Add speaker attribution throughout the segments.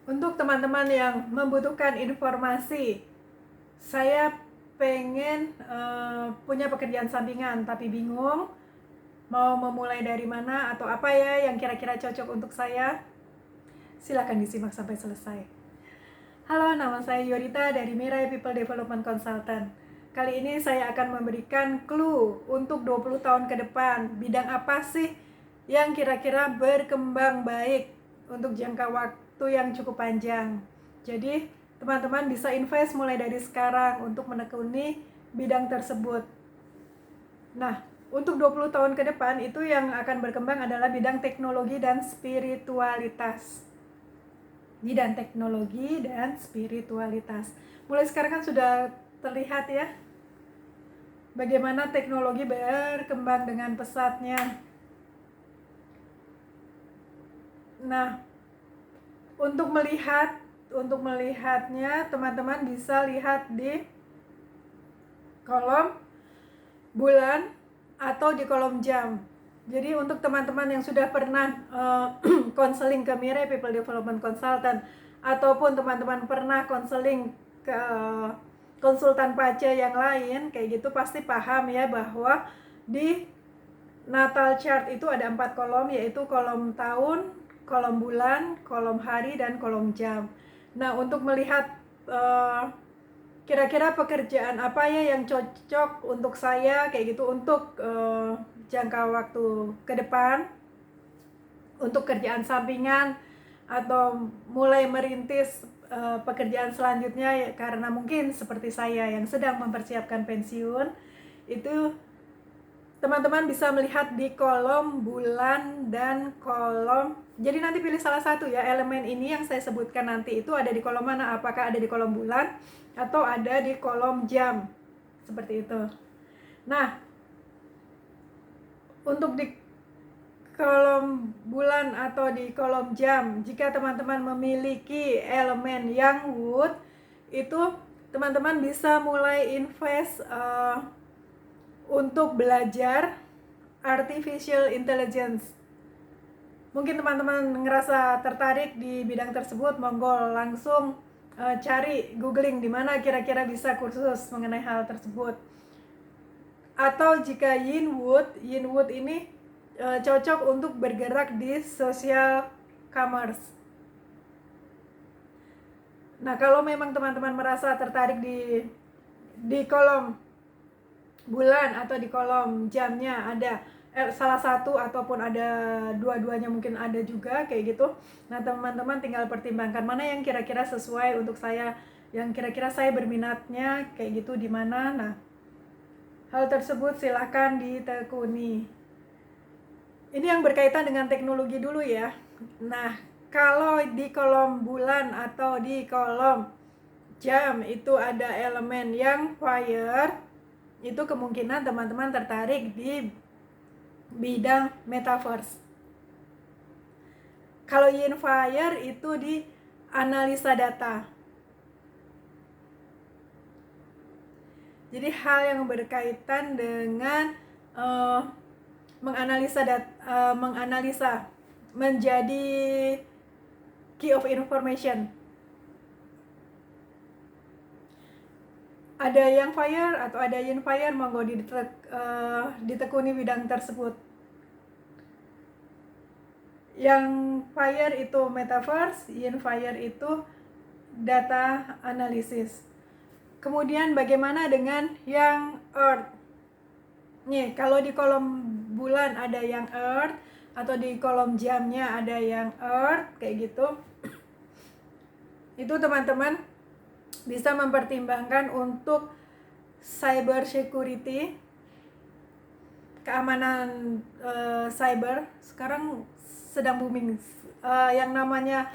Speaker 1: Untuk teman-teman yang membutuhkan informasi, saya pengen punya pekerjaan sampingan tapi bingung mau memulai dari mana atau apa ya yang kira-kira cocok untuk saya. Silahkan disimak sampai selesai. Halo, nama saya Yorita dari Mirai People Development Consultant. Kali ini saya akan memberikan clue untuk 20 tahun ke depan. Bidang apa sih yang kira-kira berkembang baik untuk jangka waktu yang cukup panjang. Jadi, teman-teman bisa invest mulai dari sekarang untuk menekuni bidang tersebut. Nah, untuk 20 tahun ke depan itu yang akan berkembang adalah bidang teknologi dan spiritualitas. Bidang teknologi dan spiritualitas. Mulai sekarang kan sudah terlihat ya bagaimana teknologi berkembang dengan pesatnya. Nah, untuk melihatnya teman-teman bisa lihat di kolom bulan atau di kolom jam. Jadi untuk teman-teman yang sudah pernah konseling ke Mirai People Development Consultant ataupun teman-teman pernah konseling ke konsultan pace yang lain kayak gitu, pasti paham ya bahwa di natal chart itu ada 4 kolom, yaitu kolom tahun, kolom bulan, kolom hari, dan kolom jam. Nah, untuk melihat kira-kira pekerjaan apa ya yang cocok untuk saya kayak gitu untuk jangka waktu ke depan, untuk kerjaan sampingan atau mulai merintis pekerjaan selanjutnya ya, karena mungkin seperti saya yang sedang mempersiapkan pensiun, itu teman-teman bisa melihat di kolom bulan dan kolom. Jadi nanti pilih salah satu ya, elemen ini yang saya sebutkan nanti itu ada di kolom mana, apakah ada di kolom bulan atau ada di kolom jam, seperti itu. Nah, untuk di kolom bulan atau di kolom jam, jika teman-teman memiliki elemen yang wood, itu teman-teman bisa mulai invest untuk belajar artificial intelligence. Mungkin teman-teman ngerasa tertarik di bidang tersebut, monggo langsung cari, googling di mana kira-kira bisa kursus mengenai hal tersebut. Atau jika Yinwood ini cocok untuk bergerak di social commerce. Nah, kalau memang teman-teman merasa tertarik di kolom bulan atau di kolom jamnya ada salah satu ataupun ada dua-duanya, mungkin ada juga kayak gitu. Nah, teman-teman tinggal pertimbangkan mana yang kira-kira sesuai untuk saya, yang kira-kira saya berminatnya kayak gitu di mana. Nah, hal tersebut silahkan ditekuni. Ini yang berkaitan dengan teknologi dulu ya. Nah, kalau di kolom bulan atau di kolom jam itu ada elemen yang fire, itu kemungkinan teman-teman tertarik di bidang metaverse. Kalau yin fire itu di analisa data. Jadi hal yang berkaitan dengan menganalisa menjadi key of information. Ada yang fire atau ada yin fire, monggo ditekuni bidang tersebut. Yang fire itu metaverse, yin fire itu data analisis. Kemudian bagaimana dengan yang earth? Nih, kalau di kolom bulan ada yang earth atau di kolom jamnya ada yang earth kayak gitu, itu teman-teman bisa mempertimbangkan untuk cyber security, keamanan cyber. Sekarang sedang booming yang namanya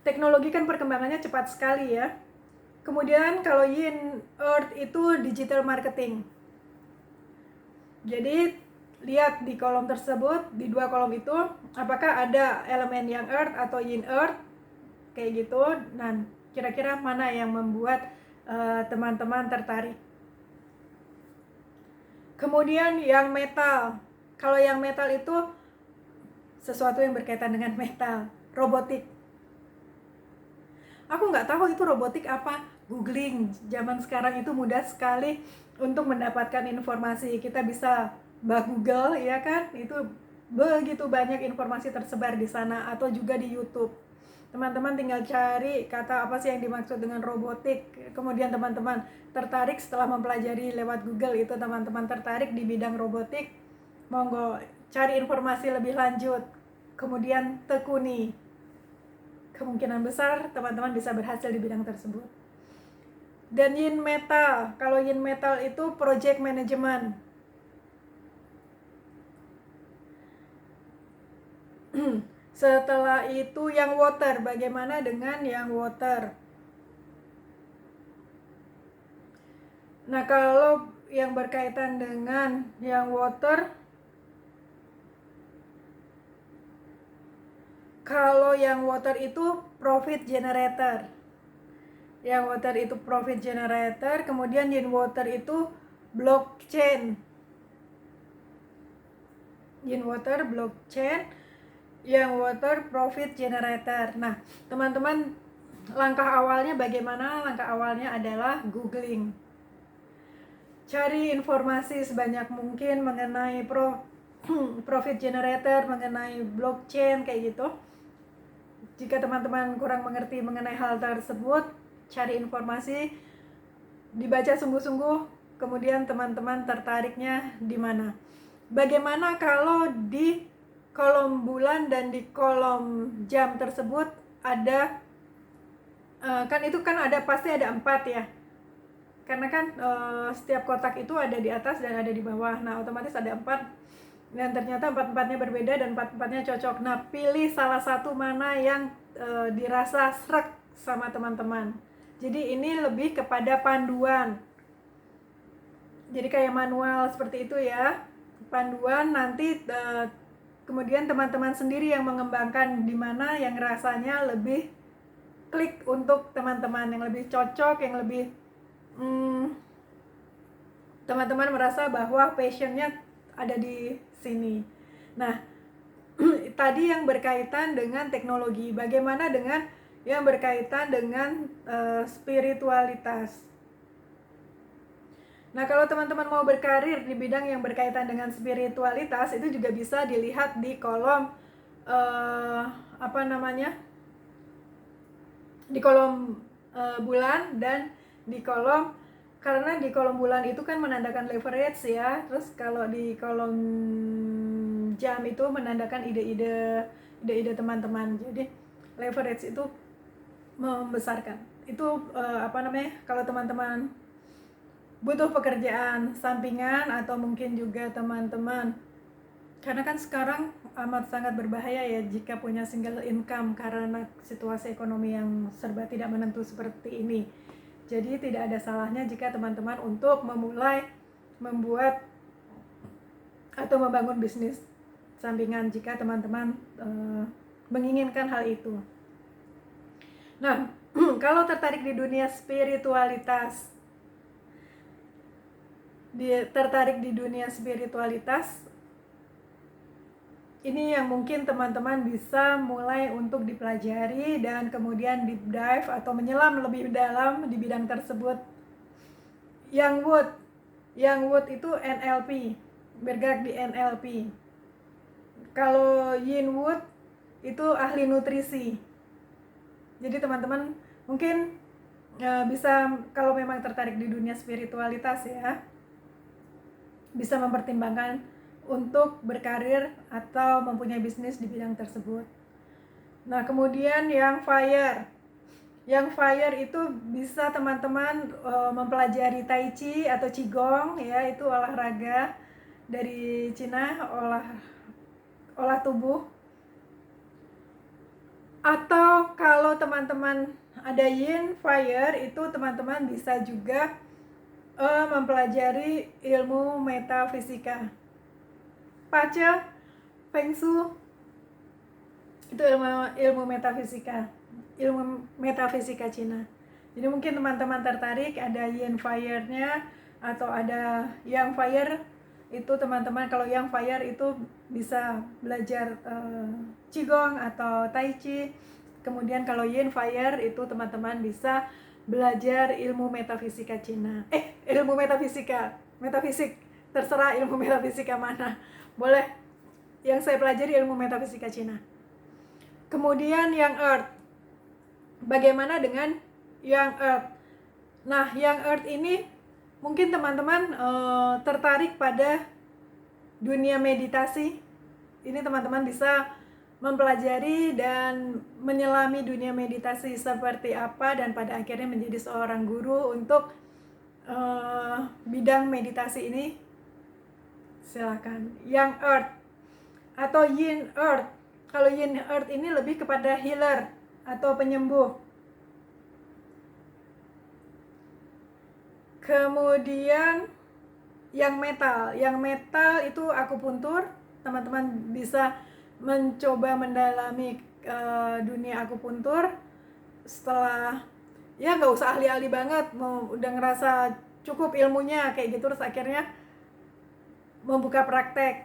Speaker 1: teknologi, kan perkembangannya cepat sekali ya. Kemudian kalau yin earth itu digital marketing. Jadi lihat di kolom tersebut, di dua kolom itu apakah ada elemen yang earth atau yin earth kayak gitu. Nah, kira-kira mana yang membuat teman-teman tertarik. Kemudian yang metal. Kalau yang metal itu sesuatu yang berkaitan dengan metal, robotik. aku nggak tahu itu robotik apa, googling. Zaman sekarang itu mudah sekali untuk mendapatkan informasi. Kita bisa Google, ya kan, itu begitu banyak informasi tersebar di sana, atau juga di YouTube. Teman-teman tinggal cari kata apa sih yang dimaksud dengan robotik, kemudian teman-teman tertarik setelah mempelajari lewat Google itu, teman-teman tertarik di bidang robotik, monggo cari informasi lebih lanjut, kemudian tekuni. Kemungkinan besar teman-teman bisa berhasil di bidang tersebut. Dan Yin Metal, kalau Yin Metal itu project management. Setelah itu yang water, bagaimana dengan yang water? Nah, kalau yang berkaitan dengan yang water, kalau yang water itu profit generator. Yang water itu profit generator, kemudian Yin water itu blockchain. Yin water blockchain, yang water profit generator. Nah, teman-teman, langkah awalnya bagaimana? Langkah awalnya adalah googling. Cari informasi sebanyak mungkin mengenai profit generator, mengenai blockchain, kayak gitu. Jika teman-teman kurang mengerti mengenai hal tersebut, cari informasi, dibaca sungguh-sungguh, kemudian teman-teman tertariknya di mana. Bagaimana kalau di kolom bulan dan di kolom jam tersebut ada, kan itu kan ada, pasti ada 4 ya, karena kan setiap kotak itu ada di atas dan ada di bawah. Nah, otomatis ada 4, dan ternyata 4-4-nya berbeda dan 4-4-nya cocok. Nah, pilih salah satu mana yang dirasa srek sama teman-teman. Jadi ini lebih kepada panduan, jadi kayak manual seperti itu ya, panduan. Nanti kemudian teman-teman sendiri yang mengembangkan di mana yang rasanya lebih klik untuk teman-teman, yang lebih cocok, yang lebih teman-teman merasa bahwa passionnya ada di sini. Nah, tadi yang berkaitan dengan teknologi, bagaimana dengan yang berkaitan dengan spiritualitas. Nah, kalau teman-teman mau berkarir di bidang yang berkaitan dengan spiritualitas, itu juga bisa dilihat di kolom di kolom bulan dan di kolom, karena di kolom bulan itu kan menandakan leverage ya. Terus kalau di kolom jam itu menandakan ide-ide teman-teman. Jadi leverage itu membesarkan. Itu kalau teman-teman butuh pekerjaan sampingan, atau mungkin juga teman-teman, karena kan sekarang amat sangat berbahaya ya jika punya single income karena situasi ekonomi yang serba tidak menentu seperti ini. Jadi tidak ada salahnya jika teman-teman untuk membuat atau membangun bisnis sampingan jika teman-teman menginginkan hal itu. Nah, kalau tertarik di dunia spiritualitas, ini yang mungkin teman-teman bisa mulai untuk dipelajari dan kemudian deep dive atau menyelam lebih dalam di bidang tersebut. Yang wood itu NLP, bergerak di NLP. Kalau Yin Wood itu ahli nutrisi. Jadi teman-teman mungkin bisa, kalau memang tertarik di dunia spiritualitas ya, bisa mempertimbangkan untuk berkarir atau mempunyai bisnis di bidang tersebut. Nah, kemudian yang fire itu bisa teman-teman mempelajari Tai Chi atau Qigong ya, itu olahraga dari Cina, olah tubuh. Atau kalau teman-teman ada Yin Fire, itu teman-teman bisa juga mempelajari ilmu metafisika. Pace, Feng Shui, itu ilmu metafisika Cina. Jadi mungkin teman-teman tertarik, ada Yin Fire-nya atau ada Yang Fire, itu teman-teman kalau Yang Fire itu bisa belajar Qigong atau Tai Chi. Kemudian kalau yin fire itu teman-teman bisa belajar ilmu metafisika Cina. Ilmu metafisik, terserah ilmu metafisika mana. Boleh. Yang saya pelajari ilmu metafisika Cina. Kemudian yang earth. Bagaimana dengan yang earth? Nah, yang earth ini mungkin teman-teman tertarik pada dunia meditasi. Ini teman-teman bisa mempelajari dan menyelami dunia meditasi seperti apa, dan pada akhirnya menjadi seorang guru untuk bidang meditasi ini. Silakan. Yang earth atau yin earth. Kalau yin earth ini lebih kepada healer atau penyembuh. Kemudian yang metal itu akupuntur. Teman-teman bisa mencoba mendalami dunia akupuntur. Setelah ya nggak usah ahli-ahli banget, udah ngerasa cukup ilmunya kayak gitu, terus akhirnya membuka praktek.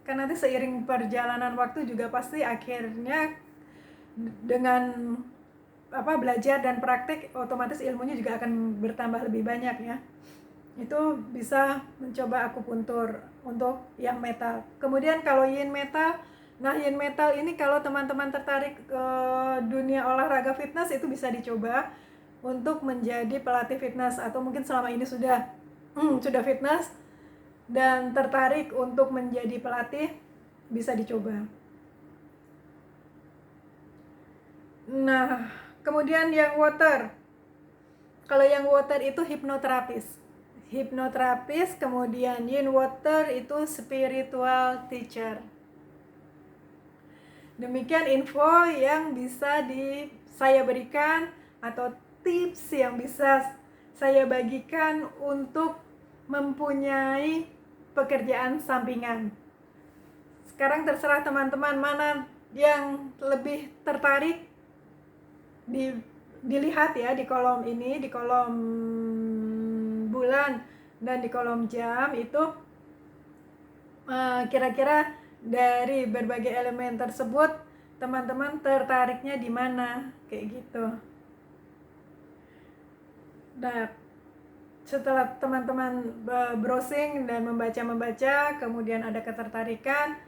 Speaker 1: Kan nanti seiring perjalanan waktu juga pasti akhirnya dengan belajar dan praktek, otomatis ilmunya juga akan bertambah lebih banyak ya. Itu bisa mencoba akupuntur untuk yang metal. Kemudian kalau yin metal, nah yin metal ini kalau teman-teman tertarik ke dunia olahraga fitness, itu bisa dicoba untuk menjadi pelatih fitness, atau mungkin selama ini sudah fitness dan tertarik untuk menjadi pelatih, bisa dicoba. Nah, kemudian yang water. Kalau yang water itu hipnoterapis, kemudian yin water itu spiritual teacher. Demikian info yang bisa saya berikan, atau tips yang bisa saya bagikan untuk mempunyai pekerjaan sampingan. Sekarang terserah teman-teman mana yang lebih tertarik. Dilihat ya di kolom ini, di kolom bulan dan di kolom jam itu kira-kira dari berbagai elemen tersebut teman-teman tertariknya di mana, kayak gitu. Nah, setelah teman-teman browsing dan membaca, kemudian ada ketertarikan,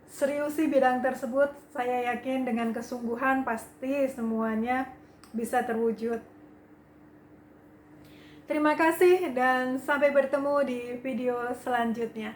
Speaker 1: seriusi bidang tersebut, saya yakin dengan kesungguhan pasti semuanya bisa terwujud. Terima kasih dan sampai bertemu di video selanjutnya.